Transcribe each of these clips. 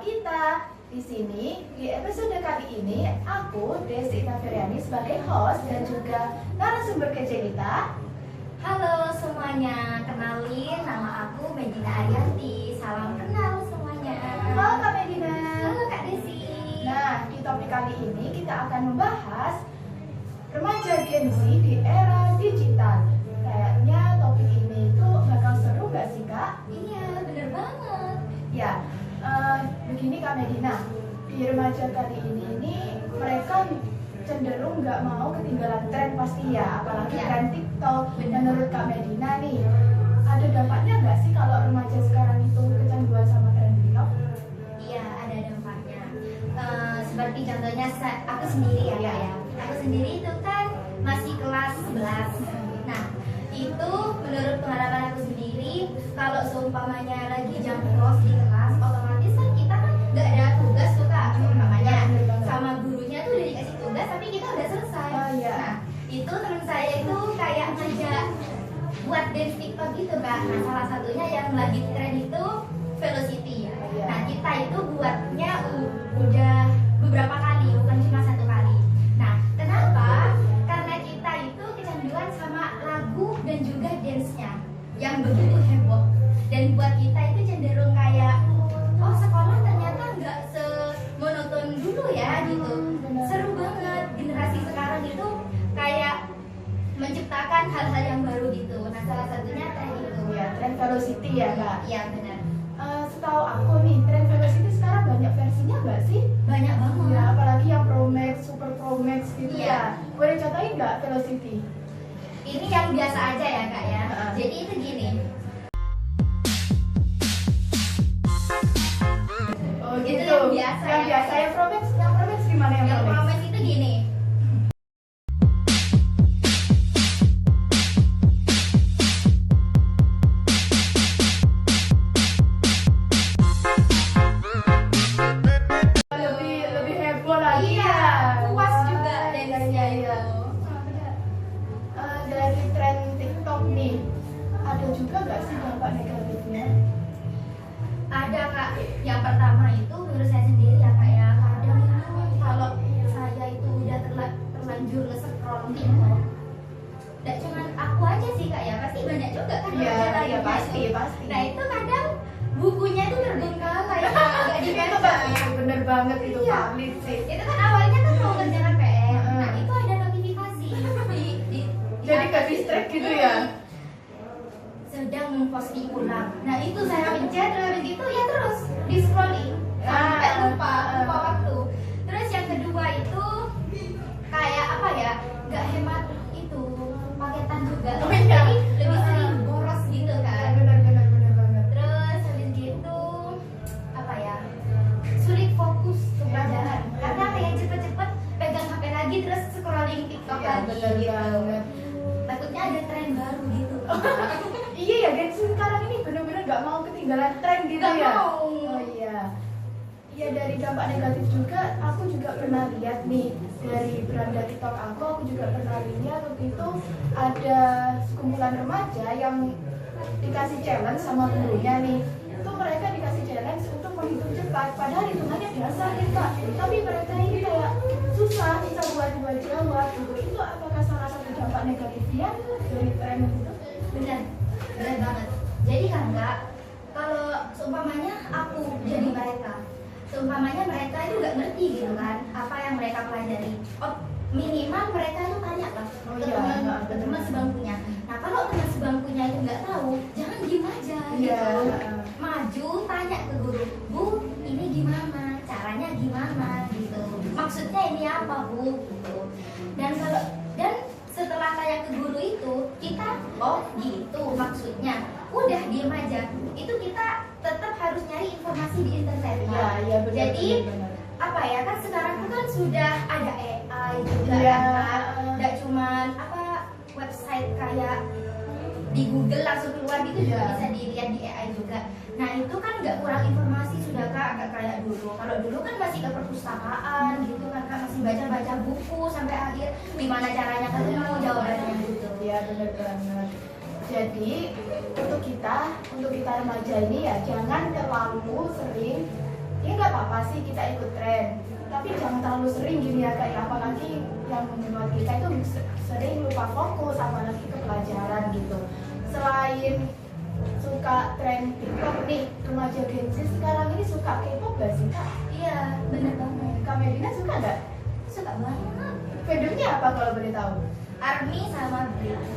kita. Di sini, di episode kali ini, aku, Desi Taferiani, sebagai host dan juga narasumber kece kita. Halo semuanya, kenalin nama aku Medina Arianti. Salam kenal semuanya. Halo Kak Medina. Halo Kak Desi. Nah, di topik kali ini kita akan membahas remaja Gen Z di era digital. Kayaknya topik ini itu bakal seru gak sih Kak? Iya, bener banget. Ya, begini Kak Medina, di remaja kali ini mereka cenderung nggak mau ketinggalan tren pasti ya, apalagi Ya. tren TikTok. Menurut Kak Medina nih, ada dampaknya nggak sih kalau remaja sekarang itu kecanduan sama tren TikTok? Iya, ada dampaknya. Seperti contohnya aku sendiri ya Kak ya. Aku sendiri itu kan masih kelas 11. Nah, itu menurut pengalaman aku sendiri, kalau seumpamanya lagi jam close di kelas, otomatis kan kita kan nggak ada tugas tuh Kak, seumpamanya sama gurunya tuh udah dikasih tugas tapi kita udah selesai. Oh, iya. Nah, itu teman saya itu kayak ngajak buat dance TikTok gitu Kak. Nah, salah satunya yang lagi tren itu Velocity ya. Iya. Nah, kita itu buatnya udah beberapa kali, bukan cuma satu kali. Nah, kenapa? Karena kita itu kecanduan sama lagu dan juga dance-nya yang begitu heboh. Dan buat kita itu cenderung kayak, oh sekolah ternyata nggak semonoton dulu ya gitu. Benar. Seru banget, generasi sekarang itu kayak menciptakan hal-hal yang baru gitu. Nah, salah satunya tren itu. Ya, tren Velocity ya Kak. Iya benar. Setahu aku nih, tren Velocity sekarang banyak versinya nggak sih? Banyak banget. Ya, apalagi yang Pro Max, Super Pro Max gitu Iya. ya. Boleh contohin nggak Velocity? Ini yang biasa aja ya Kak ya. Heeh. Jadi itu gini. Oh Itu gitu. yang biasa Yang ya, biasa Kak. yang Pro Max gimana yang Yang Pro Max? promes itu gini. Lebih heboh lagi Iya, ya. puas juga Wah, dance-nya iya. itu. Dari tren TikTok nih, ada juga nggak sih dampak negatifnya? Ada Kak. Yang pertama itu menurut saya sendiri ya Kak ya. Kadang itu kalau saya itu udah terlanjur nge-scroll TikTok. Tidak cuma aku aja sih Kak ya, pasti banyak juga kan Iya, remaja lainnya pasti, itu. pasti. Nah itu kadang bukunya itu terbengkalai Kak, nggak Itu dibaca. bener banget itu Iya. valid sih. Itu kan awalnya kan mau ngerjakan PR. Heeh. Nah itu ada notifikasi di Jadi ke atas distract itu. gitu ya? Sedang memposting ulang. Nah itu saya pencet habis itu ya terus di scrolling sampai lupa waktu. Terus yang kedua itu kayak apa ya, nggak hemat itu paketan juga. Oh, iya. Jadi lebih sering boros gitu kan. Bener banget. Terus habis gitu apa ya, sulit fokus ke pelajaran karena kayak cepet-cepet pegang HP lagi terus scrolling TikTok Iya, lagi bener gitu. banget. Takutnya ada tren baru gitu. Iya ya, Gen Z sekarang ini bener-bener nggak mau ketinggalan tren gitu Nggak ya. mau. Oh iya. Iya, dari dampak negatif juga, aku juga pernah lihat nih dari beranda TikTok aku juga pernah lihat waktu itu ada sekumpulan remaja yang dikasih challenge sama gurunya nih. Itu mereka dikasih challenge untuk menghitung cepat, padahal hitungannya biasa nih Kak. Tapi mereka ini kayak susah buat jawab gitu. Itu apakah salah satu dampak negatifnya dari tren itu? Benar banget. Jadi kan Kak, kalau seumpamanya aku jadi mereka itu nggak ngerti gitu kan apa yang mereka pelajari. Oh, minimal mereka itu tanya lah Oh ke iya, teman sebangkunya. Nah kalau teman sebangkunya itu nggak tahu, jangan diem aja Iya. gitu. Maju tanya ke guru, Bu, ini gimana? Caranya gimana? Gitu. Maksudnya ini apa Bu? Gitu. Dan setelah tanya ke guru itu, kita oh gitu maksudnya. Udah diem aja. Itu kita tetap harus nyari informasi di internet. Iya benar. Jadi apa ya, kan sekarang tuh kan sudah ada AI juga Iya. kan. Nggak cuman apa website kayak di Google langsung keluar gitu juga Iya. bisa dilihat di AI juga. Nah itu kan nggak kurang informasi sudah Kak, nggak kayak dulu. Kalau dulu kan masih ke perpustakaan gitu kan Kak, masih baca buku sampai akhir gimana caranya ketemu jawabannya gitu. Iya benar banget. Jadi untuk kita remaja ini ya jangan terlalu sering ya nggak apa-apa sih kita ikut tren, tapi jangan terlalu sering gini ya Kak, ya. Apalagi yang membuat kita itu sering lupa fokus apalagi ke pelajaran gitu. Selain suka tren TikTok nih, remaja Gen Z sekarang ini suka K-pop gak sih Kak? Iya, bener banget. Kak Medina suka nggak? Suka banget. Fandomnya apa kalau boleh tahu? ARMY sama BLIS.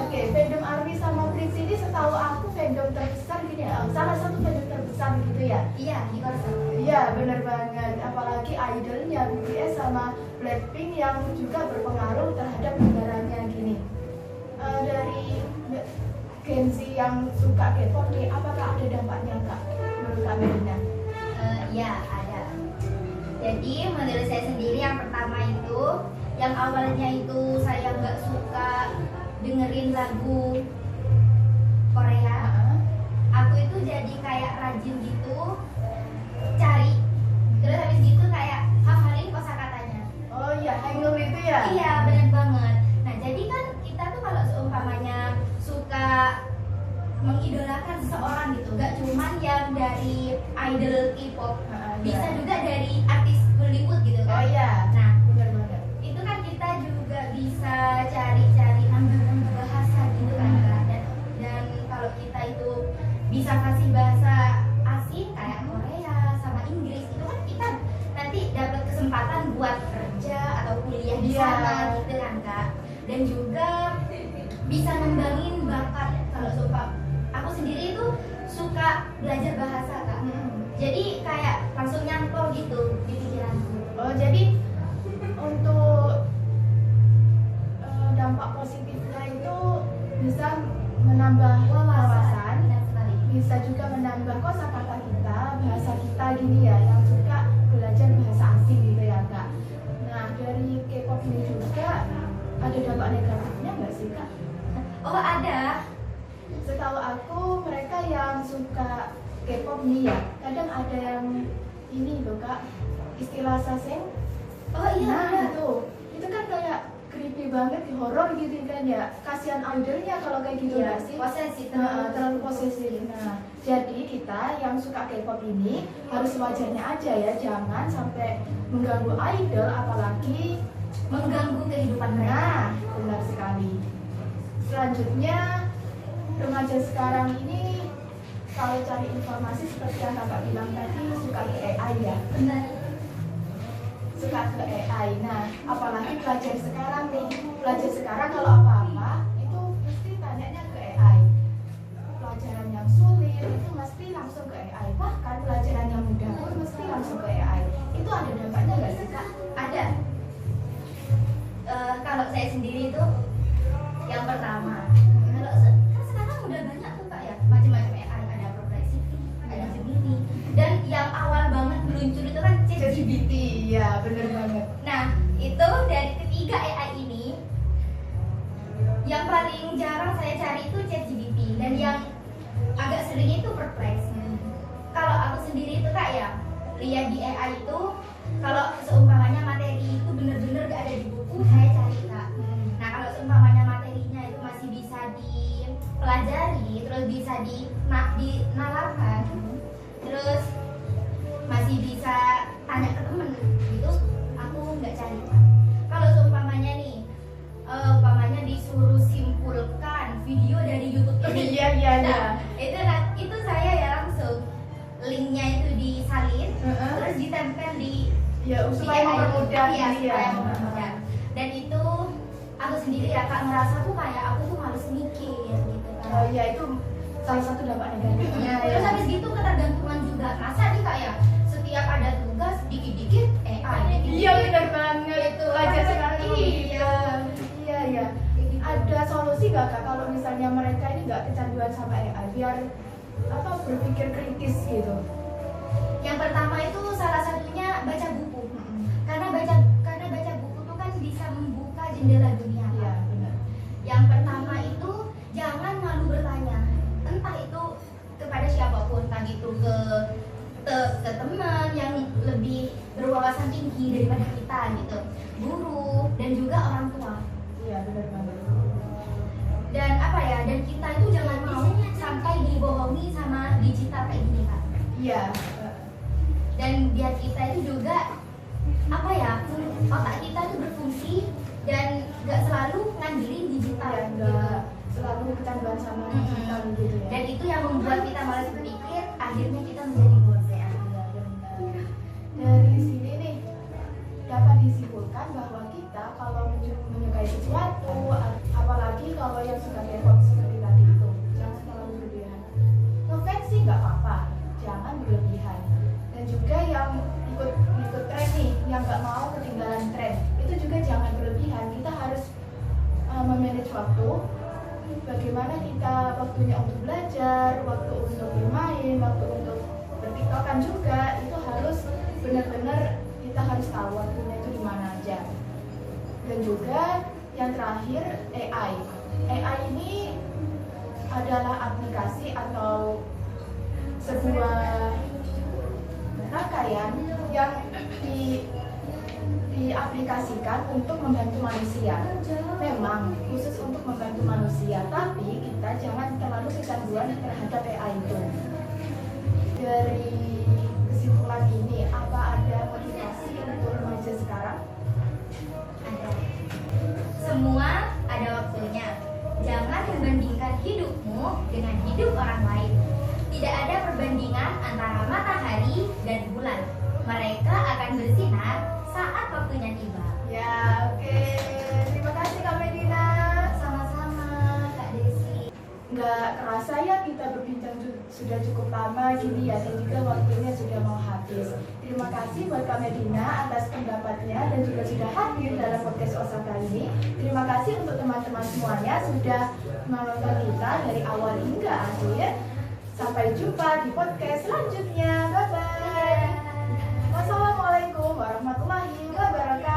Oke, fandom ARMY sama BLIS ini setahu aku fandom terbesar gini ya, salah satu fandom terbesar gitu ya. Iya, di Korea. Iya, bener banget. Apalagi idolnya BTS sama Blackpink yang juga berpengaruh terhadap negaranya gini. Dari Gen Z yang suka K-pop nih, apakah ada dampaknya Kak? Menurut Kak Medina? Ya, ada. Jadi menurut saya sendiri yang pertama itu, yang awalnya itu saya nggak suka dengerin lagu Korea, aku itu jadi kayak rajin gitu cari, terus habis gitu kayak hafalin kosakatanya. Oh iya, Hangul itu ya? Iya, benar banget. Nah, jadi kan kita tuh kalau seumpamanya suka mengidolakan seseorang gitu, gak cuman yang dari idol K-pop, bisa juga dari artis Hollywood gitu kan. Oh iya, Nah, bener banget. itu kan kita juga bisa cari-cari nambah-nambah bahasa gitu kan Kak. Dan kalau kita itu bisa kasih bahasa asing kayak Korea sama Inggris, itu kan kita nanti dapat kesempatan buat kerja atau kuliah di Iya. sana gitu kan Kak. Dan juga bisa ngembangin bakat. Kalau suka, aku sendiri itu suka belajar bahasa Kak. Jadi kayak langsung nyantol gitu di pikiranku. Oh jadi untuk dampak positifnya itu bisa menambah wawasan, Benar sekali. bisa juga menambah kosakata kita, bahasa kita gini ya, yang suka belajar bahasa asing gitu ya Kak. Nah dari K-pop ini juga ada dampak negatifnya nggak sih Kak? Oh ada. Setahu aku mereka yang suka K-pop nih ya, kadang ada yang ini loh Kak, istilah saseng. Oh iya. Nah itu kan kayak creepy banget, horor gitu kan ya. Kasihan idolnya kalau kayak gitu Iya, nggak sih? posesif. Terlalu posesif. Nah, jadi kita yang suka K-pop ini harus wajarnya aja ya, jangan sampai mengganggu idol, apalagi Mengganggu kehidupan mereka. Nah, benar sekali. Selanjutnya, remaja sekarang ini kalau cari informasi seperti yang kakak bilang tadi suka ke AI ya, Benar. suka ke AI. Nah, apalagi pelajar sekarang nih, pelajar sekarang kalau apa-apa itu mesti tanyanya ke AI. Pelajaran yang sulit itu mesti langsung ke AI. Bahkan pelajaran yang mudah pun mesti langsung ke AI. Itu ada dampaknya nggak sih Kak? Ada. Kalau saya sendiri itu yang pertama, kalau kan sekarang udah banyak tuh Kak ya, macam-macam AI, ada Perplexity, ada Gemini, dan yang awal banget meluncur itu kan ChatGPT. ChatGPT, ya bener banget. Nah, itu dari ketiga AI ini yang paling jarang saya cari itu ChatGPT, dan yang agak sering itu Perplex. Kalau aku sendiri itu Kak ya, lihat di AI itu kalau seumpamanya materi itu bener-bener gak ada di buku, saya cari Kak. Nah, kalau seumpamanya materinya itu masih bisa dipelajari, terus bisa dinalarkan, terus masih bisa tanya ke temen, itu aku nggak cari Kak. Kalau seumpamanya nih, umpamanya disuruh simpulkan video dari YouTube ini, Iya. nah, itu saya ya langsung linknya itu disalin, terus ditempel di Ya, supaya mempermudah iya, ini ya. supaya mempermudah. Dan itu aku sendiri ya Kak ngerasa tuh kayak aku tuh males mikir gitu kan. Oh iya, itu salah satu dampak negatifnya ya. Terus habis gitu ketergantungan juga. Masa nih kayak setiap ada tugas dikit-dikit AI, dikit-dikit. Iya benar banget. Itu Pelajar sekarang iya. Iya. Ada solusi nggak Kak kalau misalnya mereka ini nggak kecanduan sama AI biar apa berpikir kritis gitu? Yang pertama itu salah satunya baca buku. Karena baca buku tuh kan bisa membuka jendela dunia. Iya benar. Yang pertama itu jangan malu bertanya, entah itu kepada siapapun, entah itu ke teman yang lebih berwawasan tinggi daripada kita gitu, guru dan juga orang tua. Iya benar banget. Dan apa ya? Dan kita itu jangan mau sampai dibohongi sama digital kayak gini Kak. Iya. dan biar kita itu juga apa ya, otak kita itu berfungsi dan nggak selalu ngandelin digital Ya, gitu. nggak selalu kecanduan sama digital gitu ya. Dan itu yang membuat kita malas berpikir, akhirnya kita menjadi bosan. Iya, benar. Dari sini nih dapat disimpulkan bahwa kita kalau menyukai sesuatu, apalagi kalau yang suka K-pop seperti tadi itu, jangan terlalu berlebihan. Ngefans sih nggak apa-apa, jangan berlebihan. Dan juga yang ikut tren nih, yang nggak mau ketinggalan tren, itu juga jangan berlebihan. Kita harus memanage waktu. Bagaimana kita waktunya untuk belajar, waktu untuk bermain, waktu untuk bertiktokan juga, itu harus benar-benar kita harus tahu waktunya itu di mana aja. Dan juga yang terakhir AI. AI ini adalah aplikasi atau sebuah rangkaian yang diaplikasikan untuk membantu manusia. Memang khusus untuk membantu manusia, tapi kita jangan terlalu kecanduan terhadap AI itu. Dari kesimpulan ini, apa ada motivasi untuk remaja sekarang? Ada. Semua ada waktunya. Jangan membandingkan hidupmu dengan hidup orang lain. Tidak ada perbandingan antara matahari dan bulan. Mereka akan bersinar saat waktunya tiba. Ya, oke. Terima kasih Kak Medina. Sama-sama, Kak Desi. Nggak kerasa ya kita berbincang sudah cukup lama gini ya, dan juga waktunya sudah mau habis. Terima kasih buat Kak Medina atas pendapatnya dan juga sudah hadir dalam podcast OSA kali ini. Terima kasih untuk teman-teman semuanya sudah menonton kita dari awal hingga akhir. Sampai jumpa di podcast selanjutnya. Bye-bye. Wassalamualaikum warahmatullahi wabarakatuh.